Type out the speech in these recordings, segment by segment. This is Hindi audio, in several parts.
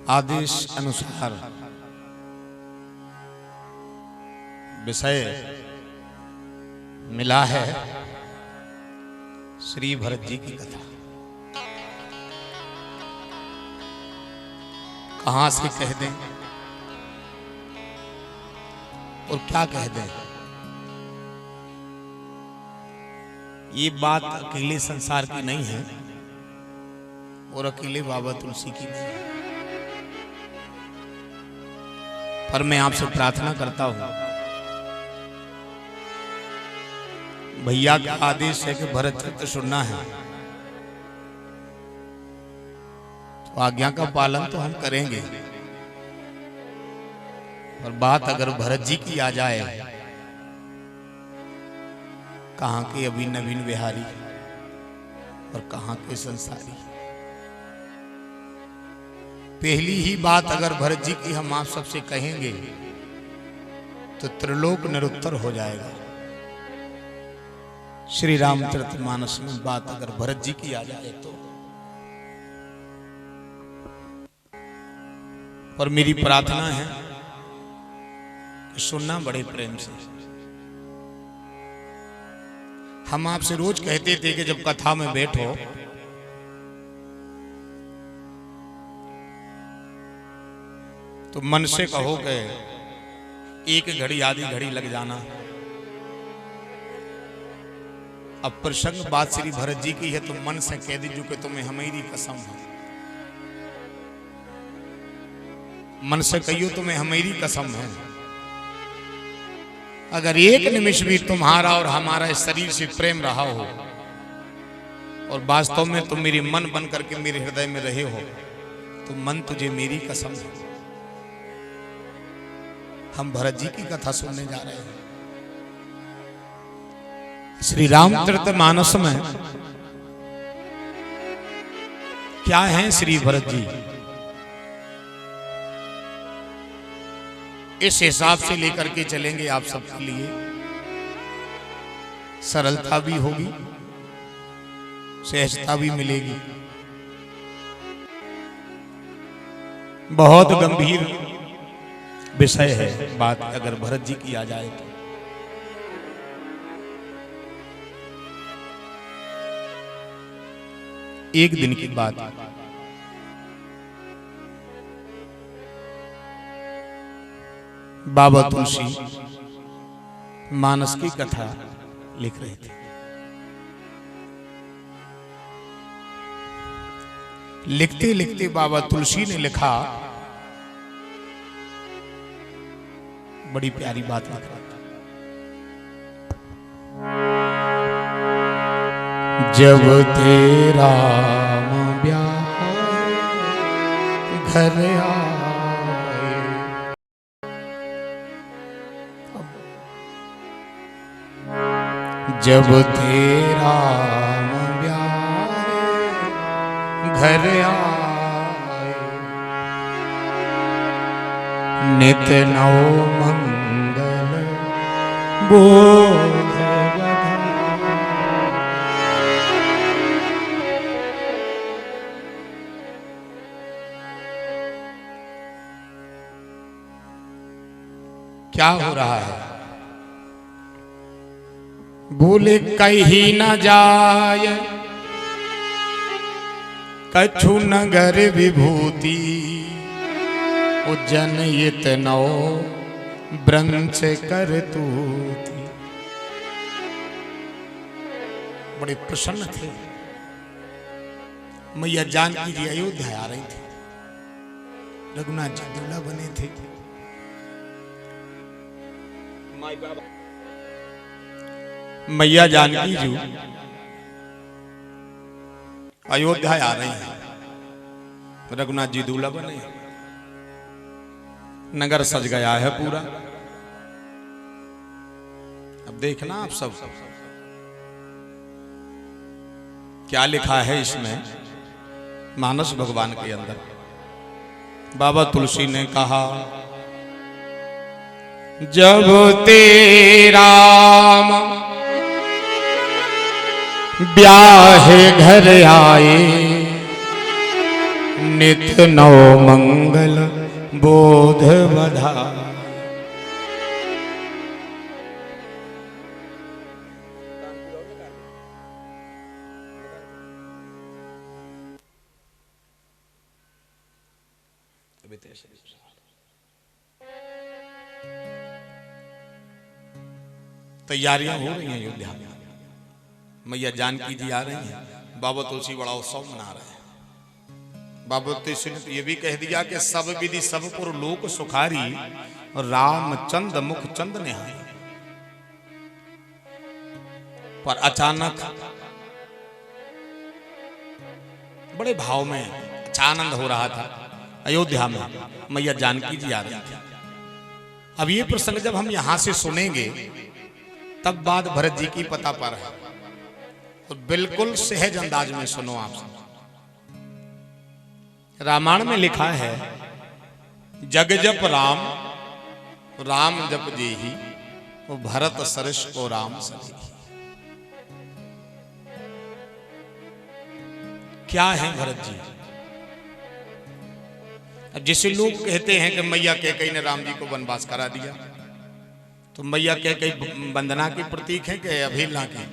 आदेश अनुसार विषय मिला है श्री भरत जी की कथा। कहां से कह दें और क्या कह दें, ये बात अकेले संसार की नहीं है और अकेले बाबा तुलसी की नहीं है। पर मैं आपसे प्रार्थना करता हूं, भैया का आदेश है कि भरत चरित्र सुनना है, तो आज्ञा का पालन तो हम करेंगे। और बात अगर भरत जी की आ जाए, कहां के अभी नवीन विहारी और कहां के संसारी। पहली ही बात अगर भरत जी की हम आप सबसे कहेंगे तो त्रिलोक निरुत्तर हो जाएगा। श्री रामचरितमानस में बात अगर भरत जी की आ जाए तो। पर मेरी प्रार्थना है कि सुनना बड़े प्रेम से। हम आपसे रोज कहते थे कि जब कथा में बैठो तो मन से कहो कि एक घड़ी आधी घड़ी लग जाना। अब प्रसंग बात श्री भरत जी की है तो मन से कह दीजिए कि तुम्हें हमारी कसम है। मन से कहियो तुम्हें हमारी कसम है, अगर एक निमिष भी तुम्हारा और हमारा इस शरीर से प्रेम रहा हो और वास्तव में तुम मेरी मन बन करके मेरे हृदय में रहे हो, तो मन तुझे मेरी कसम है। हम भरत जी की कथा सुनने जा रहे हैं। श्री रामचरितमानस में क्या है श्री भरत जी, इस हिसाब से लेकर के चलेंगे आप सबके लिए। सरलता भी होगी, सहजता भी मिलेगी। बहुत गंभीर विषय है बात अगर भरत जी की आ जाए तो। एक दिन की बात, बाबा तुलसी मानस की कथा लिख रहे थे। लिखते लिखते बाबा तुलसी ने लिखा, बड़ी प्यारी बात लिख रहा था। जब तेरा ब्याह घर आए, जब तेरा ब्याह घर आए, नित नौ मंगल बोध क्या हो रहा है। बोले कहीं न जाय कछु नगर विभूति, उज्जन इतनो ब्रंश कर तूती। बड़े प्रसन्न थे मैया जानकी जी। अयोध्या आ रही थी, रघुनाथ जी दूल्हा बने थे। मैया जानकी जी अयोध्या आ रही हैं, रघुनाथ जी दूल्हा बने। नगर सज गया है पूरा। अब देखना आप सब क्या लिखा है इसमें मानस भगवान के अंदर। बाबा तुलसी ने कहा, जब तेरा ब्याह घर आए, नित्य नव मंगल बोध बधा। तैयारियां हो रही हैं अयोध्या में। मैया जानकी जी आ रही हैं। बाबा तुलसी बड़ा उत्सव मना रहे हैं। बाबा तुलसी ने तो ये भी कह दिया कि सब विधि सब पुर लोक सुखारी, रामचंद्र मुख चंद निहारी। पर अचानक बड़े भाव में अच्छा आनंद हो रहा था अयोध्या में। मैया जानकी जी आ रही थी। अब ये प्रसंग जब हम यहां से सुनेंगे तब बात भरत जी की पता पर है। तो बिल्कुल सहज अंदाज में सुनो आप सब। रामायण में लिखा है, जग जप राम, राम जप जेहि, वो भरत सरस को राम सही। क्या है भरत जी? अब जैसे लोग कहते हैं कि मैया कैकेयी ने राम जी को वनवास करा दिया, तो मैया कैकेयी वंदना की प्रतीक है कि अवहेलना की?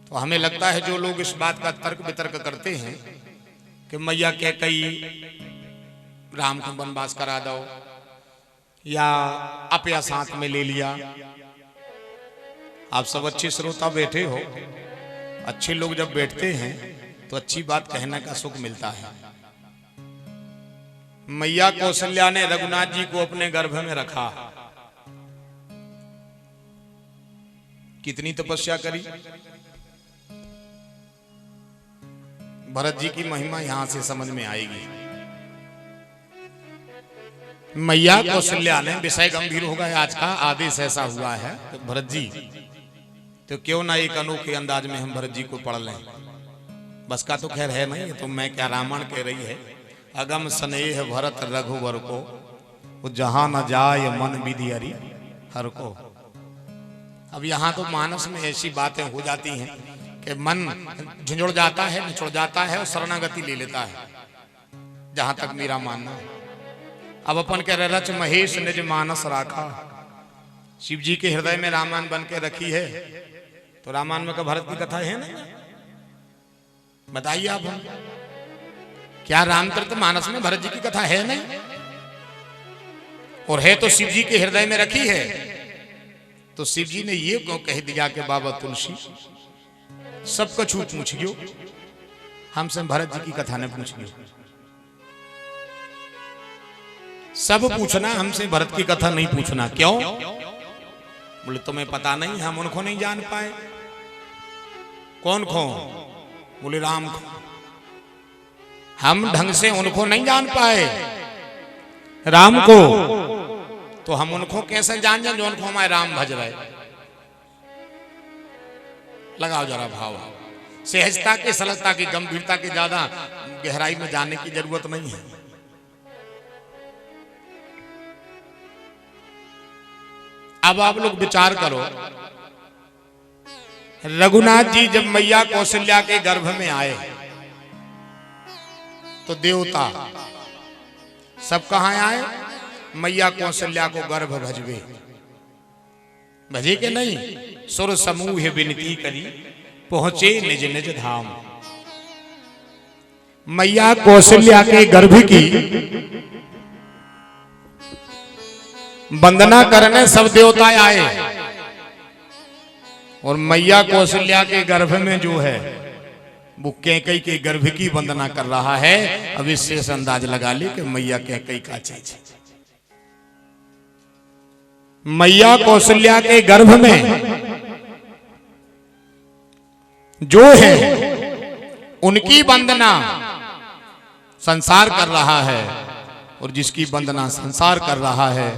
तो हमें लगता है जो लोग इस बात का तर्क वितर्क करते हैं कि मैया कैकेयी राम को वनवास करा दो या अपया साथ में ले लिया। आप सब अच्छे श्रोता बैठे हो, अच्छे लोग जब बैठते हैं तो अच्छी बात कहने का सुख मिलता है। मैया कौशल्या ने रघुनाथ जी को अपने गर्भ में रखा। कितनी तपस्या करी। भरत जी की महिमा यहां से समझ में आएगी। मैया कौशल्या ने, विषय गंभीर होगा आज का, आदेश ऐसा हुआ है तो भरत जी, तो क्यों ना एक अनोखे अंदाज में हम भरत जी को पढ़ लें। बस का तो खैर है नहीं, तो मैं क्या, रामायण कह रही है, अगम स्नेह भरत रघुवर को, वो जहां न जाय मन विधि हरि हर को। अब यहाँ तो मानस में ऐसी बातें हो जाती हैं कि मन झिझुड़ जाता है, निचुड़ जाता है और शरणागति ले लेता है, जहां तक मेरा मानना है। अब अपन कह रहे, रच महेश निज मानस राखा। शिव जी के हृदय में रामायण बन के रखी है, तो रामायण में का भरत की कथा है ना? बताइए आप, हम क्या रामचरित मानस में भरत जी की कथा है नहीं? और है तो शिव जी के हृदय में रखी है। तो शिव जी ने ये क्यों कह दिया कि बाबा तुलसी सब कछु पूछियो, हमसे भरत जी की कथा ने पूछियो। सब पूछना, हमसे भरत की कथा नहीं पूछना। क्यों? बोले तुम्हें पता नहीं, हम उनको नहीं जान पाए। कौन को? बोले राम को। हम ढंग से उनको नहीं जान पाए, राम को। तो हम उनको कैसे जान जाए जो उनको हमारे राम भज रहे? लगाओ जरा भाव। सहजता की, सरलता की, गंभीरता की ज्यादा गहराई में जाने की जरूरत नहीं है। अब आप लोग विचार करो, रघुनाथ जी जब मैया कौशल्या के गर्भ में आए तो देवता सब कहां आए? मैया कौशल्या को गर्भ भजवे। भजे के नहीं? सुर समूह विनती करी, पहुंचे निज निज धाम। मैया कौशल्या के गर्भ की वंदना करने सब देवता आए, और मैया कौशल्या के गर्भ में जो है वो कैकेयी के गर्भ की वंदना कर रहा है। अब इससे अंदाज लगा ले कि मैया कैकेयी का चीज है। मैया कौशल्या के गर्भ में जो है उनकी वंदना संसार कर रहा है, और जिसकी वंदना संसार कर रहा है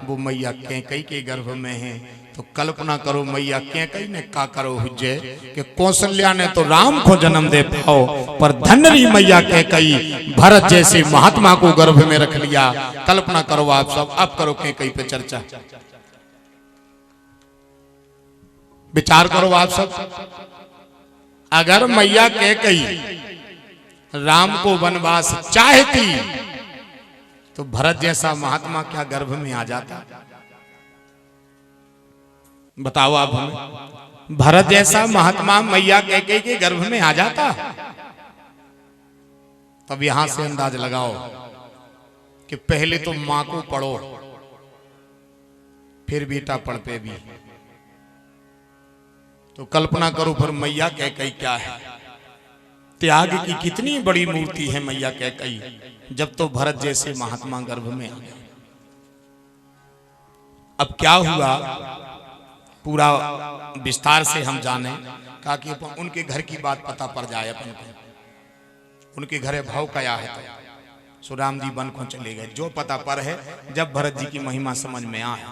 वो मैया कैकेयी के गर्भ में है। तो कल्पना करो मैया कैकेयी ने का करो हुज्जे कि कौशल्या ने तो राम को जन्म दे पाओ, पर धन्यरी मैया कैकेयी भरत जैसे महात्मा को गर्भ में रख लिया। कल्पना करो आप सब। अब करो कैकेयी पे चर्चा, विचार करो आप सब। अगर मैया कैकेयी राम को वनवास चाहती तो भरत जैसा महात्मा क्या गर्भ में आ जाता? बताओ आप हमें, भरत जैसा महात्मा मैया कैकेयी के गर्भ में आ जाता? तब यहां से अंदाज लगाओ कि पहले तो मां को पढ़ो, फिर बेटा पढ़ पे भी। तो कल्पना करो फिर मैया कैकेयी क्या है, त्याग की कितनी बड़ी मूर्ति है मैया कैकेयी, जब तो भरत जैसे महात्मा गर्भ में आ गए। अब क्या हुआ पूरा विस्तार से हम जाने, ताकि उनके घर की बात पता पड़ जाए अपन को। उनके घरे भाव क्या है तो सुराम जी वन को चले गए, जो पता पर है जब भरत जी की महिमा समझ में आए।